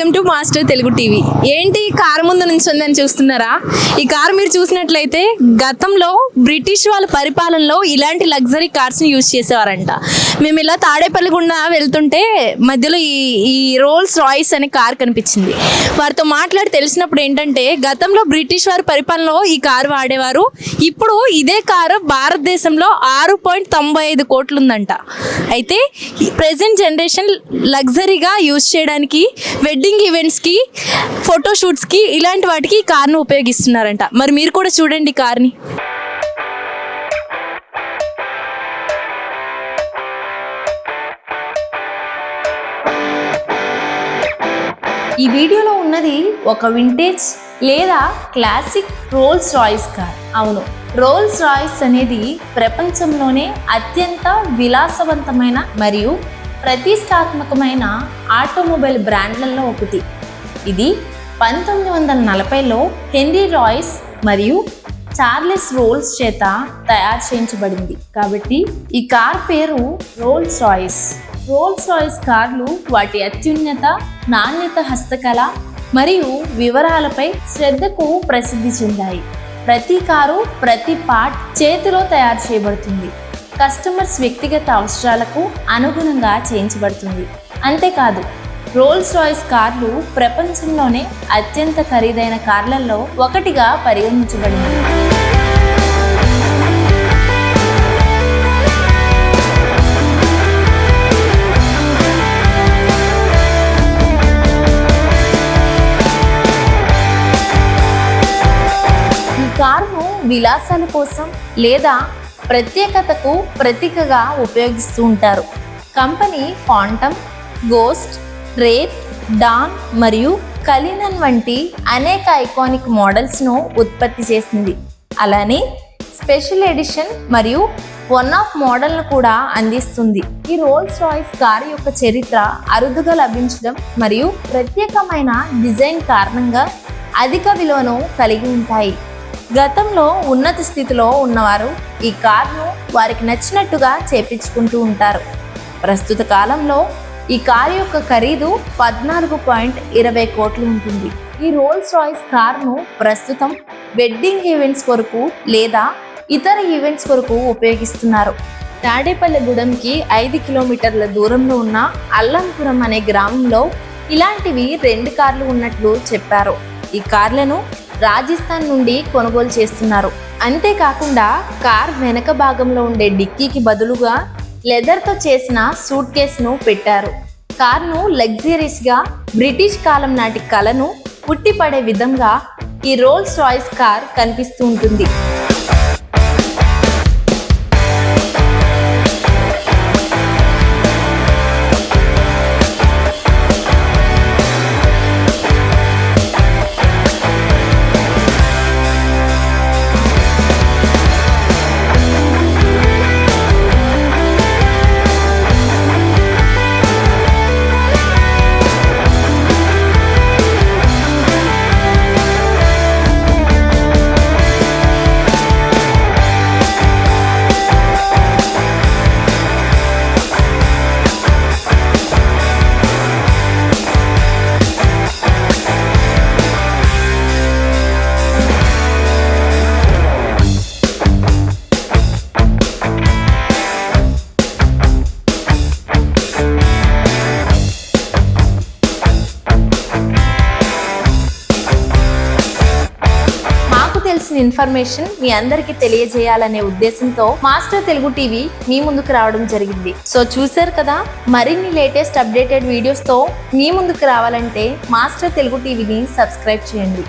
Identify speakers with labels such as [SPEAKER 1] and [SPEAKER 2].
[SPEAKER 1] Welcome to master Telugu TV. ఏంటి car ముందు నుంచి ఉందని చూస్తున్నారా? ఈ కారు మీరు చూసినట్లయితే గతంలో బ్రిటిష్ వాళ్ళ పరిపాలనలో ఇలాంటి లగ్జరీ కార్స్ని యూజ్ చేసేవారంట. మేము ఇలా తాడేపల్లి గుండా వెళ్తుంటే మధ్యలో ఈ రోల్స్ రాయిస్ అనే కార్ కనిపించింది. వారితో మాట్లాడి తెలిసినప్పుడు ఏంటంటే గతంలో బ్రిటిష్ వారి పరిపాలనలో ఈ కారు వాడేవారు. ఇప్పుడు ఇదే కారు భారతదేశంలో 6.95 కోట్లు ఉందంట. అయితే ప్రెసెంట్ జనరేషన్ లగ్జరీగా యూజ్ చేయడానికి వెడ్డింగ్ ఈవెంట్స్కి, ఫోటోషూట్స్కి ఇలాంటి వాటికి ఈ కార్ను ఉపయోగిస్తున్నారంట. మరి మీరు కూడా చూడండి కార్ని. ఈ వీడియోలో ఉన్నది ఒక వింటేజ్ లేదా క్లాసిక్ రోల్స్ రాయిస్ కార్. అవును, రోల్స్ రాయిస్ అనేది ప్రపంచంలోనే అత్యంత విలాసవంతమైన మరియు ప్రతిష్టాత్మకమైన ఆటోమొబైల్ బ్రాండ్లలో ఒకటి. ఇది 1940లో హెన్రీ రాయిస్ మరియు చార్లెస్ రోల్స్ చేత తయారు చేయించబడింది. కాబట్టి ఈ కార్ పేరు రోల్స్ రాయిస్. రోల్స్ రాయిస్ కార్లు వాటి అత్యున్నత నాణ్యత, హస్తకళ మరియు వివరాలపై శ్రద్ధకు ప్రసిద్ధి చెందాయి. ప్రతి కారు, ప్రతి పార్ట్ చేతిలో తయారు చేయబడుతుంది. కస్టమర్స్ వ్యక్తిగత అవసరాలకు అనుగుణంగా చేయించబడుతుంది. అంతేకాదు, రోల్స్ రాయిస్ కార్లు ప్రపంచంలోనే అత్యంత ఖరీదైన కార్లలో ఒకటిగా పరిగణించబడింది. ఈ కారును విలాసాల కోసం లేదా ప్రత్యేకతకు ప్రతీకగా ఉపయోగిస్తూ ఉంటారు. Company Phantom, Ghost, Wraith, Dawn మరియు కలినన్ వంటి అనేక ఐకానిక్ మోడల్స్ను ఉత్పత్తి చేసింది. అలానే స్పెషల్ ఎడిషన్ మరియు వన్ ఆఫ్ మోడల్ను కూడా అందిస్తుంది. ఈ రోల్స్ రాయిస్ కారు యొక్క చరిత్ర అరుదుగా లభించడం మరియు ప్రత్యేకమైన డిజైన్ కారణంగా అధిక విలువను కలిగి ఉంటాయి. గతంలో ఉన్నత స్థితిలో ఉన్నవారు ఈ కార్ను వారికి నచ్చినట్టుగా చేపించుకుంటూ ఉంటారు. ప్రస్తుత కాలంలో ఈ కారు యొక్క ఖరీదు 14.20 కోట్లు ఉంటుంది. ఈ రోల్స్ రాయిస్ కార్ను ప్రస్తుతం వెడ్డింగ్ ఈవెంట్స్ కొరకు లేదా ఇతర ఈవెంట్స్ కొరకు ఉపయోగిస్తున్నారు. తాడేపల్లిగూడెంకి 5 కిలోమీటర్ల దూరంలో ఉన్న అల్లంపురం అనే గ్రామంలో ఇలాంటివి 2 కార్లు ఉన్నట్లు చెప్పారు. ఈ కార్లను రాజస్థాన్ నుండి కొనుగోలు చేస్తున్నారు. అంతేకాకుండా కార్ వెనక భాగంలో ఉండే డిక్కీకి బదులుగా లెదర్తో చేసిన సూట్ కేసును పెట్టారు. కార్ను లగ్జరీస్గా బ్రిటిష్ కాలం నాటి కళను పుట్టిపడే విధంగా ఈ రోల్స్ రాయిస్ కార్ కనిపిస్తూ ఉంటుంది. ఇన్ఫర్మేషన్ మీ అందరికీ తెలియజేయాలనే ఉద్దేశంతో మాస్టర్ తెలుగు టీవీ మీ ముందుకు రావడం జరిగింది. సో చూశారు కదా, మరిన్ని లేటెస్ట్ అప్డేటెడ్ వీడియోస్తో మీ ముందుకు రావాలంటే మాస్టర్ తెలుగు టీవీని సబ్స్క్రైబ్ చేయండి.